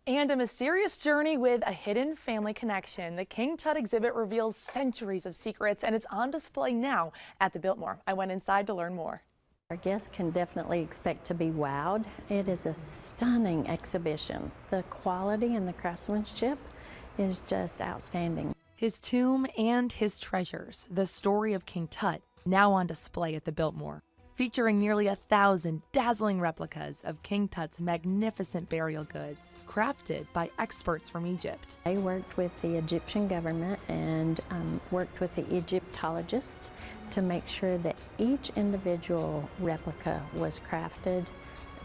And a mysterious journey with a hidden family connection. The King Tut exhibit reveals centuries of secrets, and it's on display now at the Biltmore. I went inside to learn more. Our guests can definitely expect to be wowed. It is a stunning exhibition. The quality and the craftsmanship is just outstanding. His tomb and his treasures, the story of King Tut, now on display at the Biltmore, featuring nearly 1,000 dazzling replicas of King Tut's magnificent burial goods, crafted by experts from Egypt. They worked with the Egyptian government and worked with the Egyptologists to make sure that each individual replica was crafted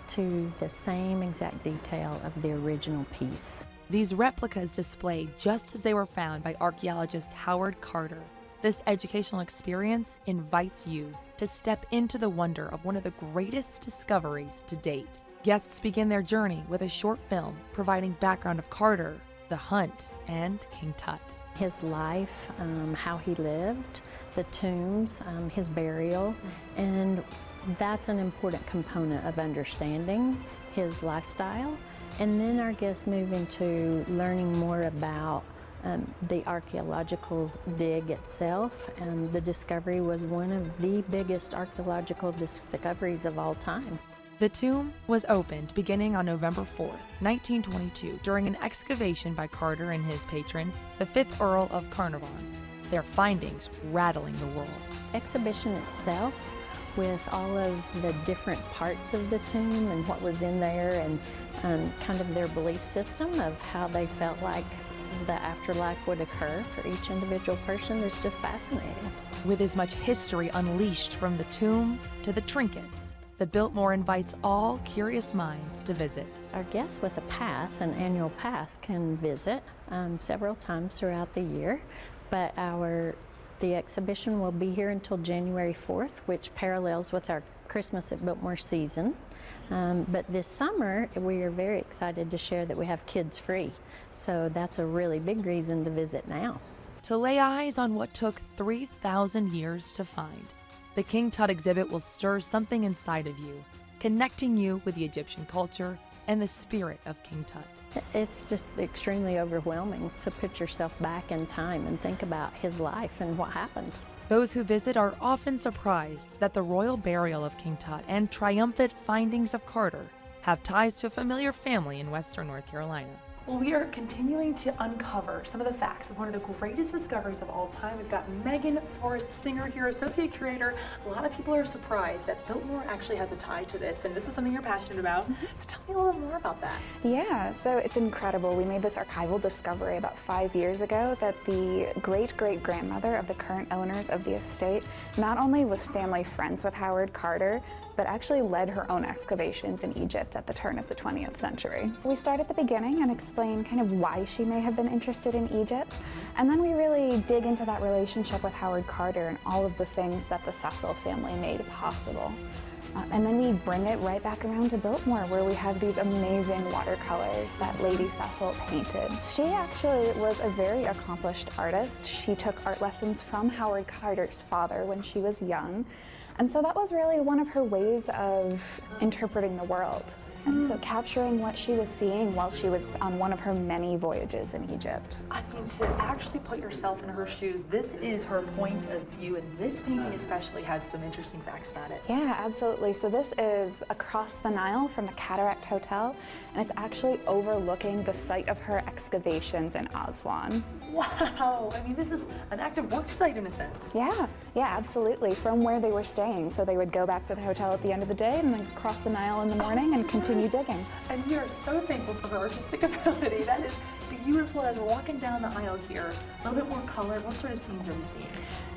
to the same exact detail of the original piece. These replicas display just as they were found by archaeologist Howard Carter. This educational experience invites you to step into the wonder of one of the greatest discoveries to date. Guests begin their journey with a short film providing background of Carter, the hunt, and King Tut. His life, how he lived, the tombs, his burial, and that's an important component of understanding his lifestyle. And then our guests move into learning more about the archaeological dig itself, and the discovery was one of the biggest archaeological discoveries of all time. The tomb was opened beginning on November 4th, 1922, during an excavation by Carter and his patron, the 5th Earl of Carnarvon. Their findings rattling the world. Exhibition itself, with all of the different parts of the tomb and what was in there, and kind of their belief system of how they felt like the afterlife would occur for each individual person, is just fascinating. With as much history unleashed from the tomb to the trinkets, the Biltmore invites all curious minds to visit. Our guests with a pass, an annual pass, can visit several times throughout the year, but the exhibition will be here until January 4th, which parallels with our Christmas at Biltmore season. But this summer, we are very excited to share that we have kids free. So that's a really big reason to visit now. To lay eyes on what took 3,000 years to find, the King Tut exhibit will stir something inside of you, connecting you with the Egyptian culture and the spirit of King Tut. It's just extremely overwhelming to put yourself back in time and think about his life and what happened. Those who visit are often surprised that the royal burial of King Tut and triumphant findings of Carter have ties to a familiar family in western North Carolina. Well, we are continuing to uncover some of the facts of one of the greatest discoveries of all time. We've got Megan Forrest Singer here, associate curator. A lot of people are surprised that Biltmore actually has a tie to this, and this is something you're passionate about. So tell me a little more about that. Yeah, so it's incredible. We made this archival discovery about 5 years ago that the great-great-grandmother of the current owners of the estate not only was family friends with Howard Carter, but actually led her own excavations in Egypt at the turn of the 20th century. We start at the beginning and explain kind of why she may have been interested in Egypt, and then we really dig into that relationship with Howard Carter and all of the things that the Cecil family made possible. And then we bring it right back around to Biltmore, where we have these amazing watercolors that Lady Cecil painted. She actually was a very accomplished artist. She took art lessons from Howard Carter's father when she was young. And so that was really one of her ways of interpreting the world. And so capturing what she was seeing while she was on one of her many voyages in Egypt. I mean, to actually put yourself in her shoes, this is her point of view, and this painting especially has some interesting facts about it. Yeah, absolutely. So this is across the Nile from the Cataract Hotel, and it's actually overlooking the site of her excavations in Aswan. Wow, I mean, this is an active work site in a sense. Yeah, absolutely. From where they were staying. So they would go back to the hotel at the end of the day and then cross the Nile in the morning and continue digging. And we are so thankful for her artistic ability. That is beautiful. As we're walking down the aisle here, a little bit more color. What sort of scenes are we seeing?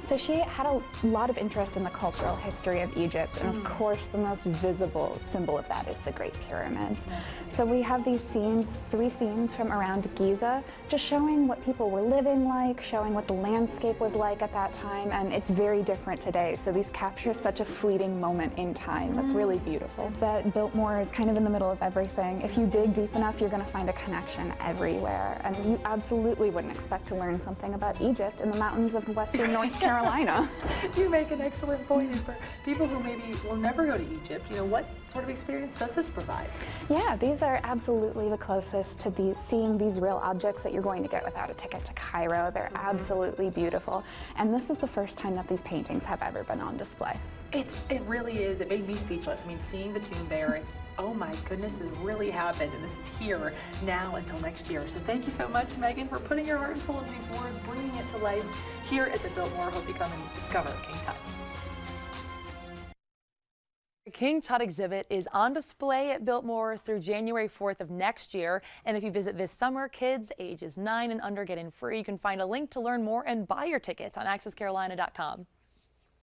So she had a lot of interest in the cultural history of Egypt, and of course the most visible symbol of that is the Great Pyramids. So we have these scenes, 3 scenes from around Giza, just showing what people were living like, showing what the landscape was like at that time, and it's very different today. So these capture such a fleeting moment in time. That's really beautiful. That Biltmore is kind of in the middle of everything. If you dig deep enough, you're going to find a connection everywhere. And you absolutely wouldn't expect to learn something about Egypt in the mountains of western North Carolina. You make an excellent point. And for people who maybe will never go to Egypt, what sort of experience does this provide? Yeah, these are absolutely the closest to seeing these real objects that you're going to get without a ticket to Cairo. They're absolutely beautiful. And this is the first time that these paintings have ever been on display. It really is. It made me speechless. I mean, seeing the tomb there, it's, oh my goodness, this really happened, and this is here now until next year. So thank you so much, Megan, for putting your heart and soul into these words, bringing it to life here at the Biltmore. Hope you come and discover King Tut. The King Tut exhibit is on display at Biltmore through January 4th of next year. And if you visit this summer, kids ages 9 and under get in free. You can find a link to learn more and buy your tickets on accesscarolina.com.